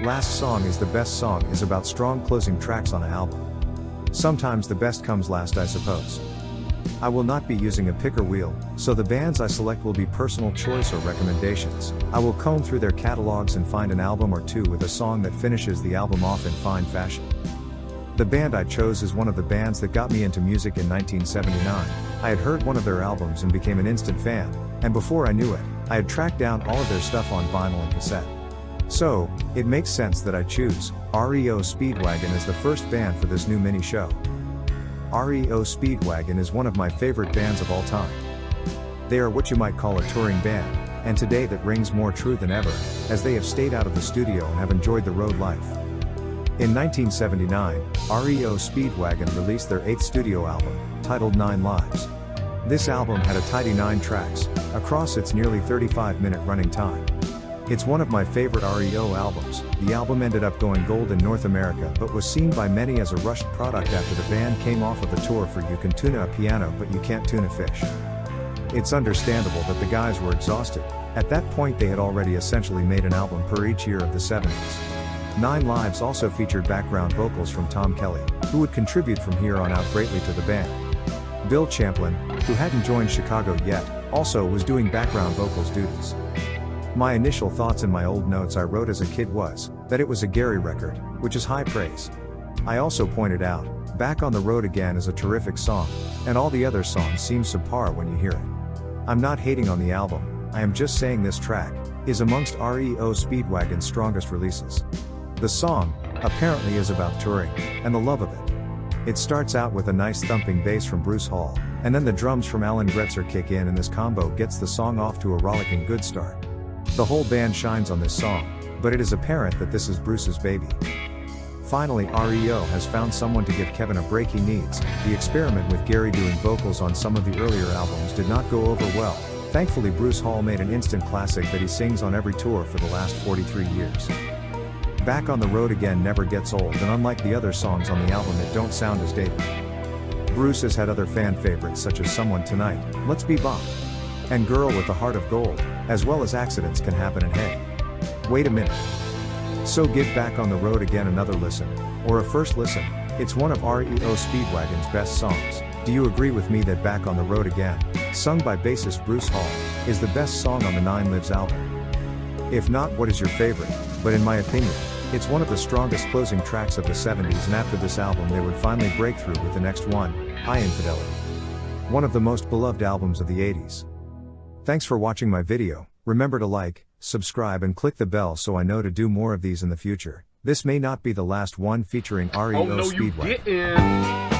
last song is the best song is about strong closing tracks on an album. Sometimes the best comes last, I suppose. I will not be using a picker wheel, so the bands I select will be personal choice or recommendations. I will comb through their catalogs and find an album or two with a song that finishes the album off in fine fashion. The band I chose is one of the bands that got me into music in 1979. I had heard one of their albums and became an instant fan, and before I knew it, I had tracked down all of their stuff on vinyl and cassette. So, it makes sense that I choose REO Speedwagon as the first band for this new mini show. REO Speedwagon is one of my favorite bands of all time. They are what you might call a touring band, and today that rings more true than ever, as they have stayed out of the studio and have enjoyed the road life. In 1979, REO Speedwagon released their 8th studio album, titled 9 Lives. This album had a tidy 9 tracks, across its nearly 35-minute running time. It's one of my favorite REO albums. The album ended up going gold in North America but was seen by many as a rushed product after the band came off of the tour for You Can Tune a Piano But You Can't Tune a Fish. It's understandable that the guys were exhausted. At that point they had already essentially made an album per each year of the 70s. 9 Lives also featured background vocals from Tom Kelly, who would contribute from here on out greatly to the band. Bill Champlin, who hadn't joined Chicago yet, also was doing background vocals duties. My initial thoughts in my old notes I wrote as a kid was that it was a Gary record, which is high praise. I also pointed out, Back on the Road Again is a terrific song, and all the other songs seem subpar when you hear it. I'm not hating on the album, I am just saying this track is amongst REO Speedwagon's strongest releases. The song, apparently, is about touring, and the love of it. It starts out with a nice thumping bass from Bruce Hall, and then the drums from Alan Gretzer kick in and this combo gets the song off to a rollicking good start. The whole band shines on this song, but it is apparent that this is Bruce's baby. Finally, REO has found someone to give Kevin a break he needs. The experiment with Gary doing vocals on some of the earlier albums did not go over well. Thankfully, Bruce Hall made an instant classic that he sings on every tour for the last 43 years. Back on the Road Again never gets old, and unlike the other songs on the album it don't sound as dated. Bruce has had other fan favorites such as Someone Tonight, Let's Be Bummed, and Girl with the Heart of Gold, as well as Accidents Can Happen and Hey, Wait a Minute. So give Back on the Road Again another listen, or a first listen. It's one of REO Speedwagon's best songs. Do you agree with me that Back on the Road Again, sung by bassist Bruce Hall, is the best song on the 9 Lives album? If not, what is your favorite? But in my opinion, it's one of the strongest closing tracks of the 70s, and after this album they would finally break through with the next one, High Infidelity. One of the most beloved albums of the 80s. Thanks for watching my video. Remember to like, subscribe and click the bell so I know to do more of these in the future. This may not be the last one featuring REO Speedwagon.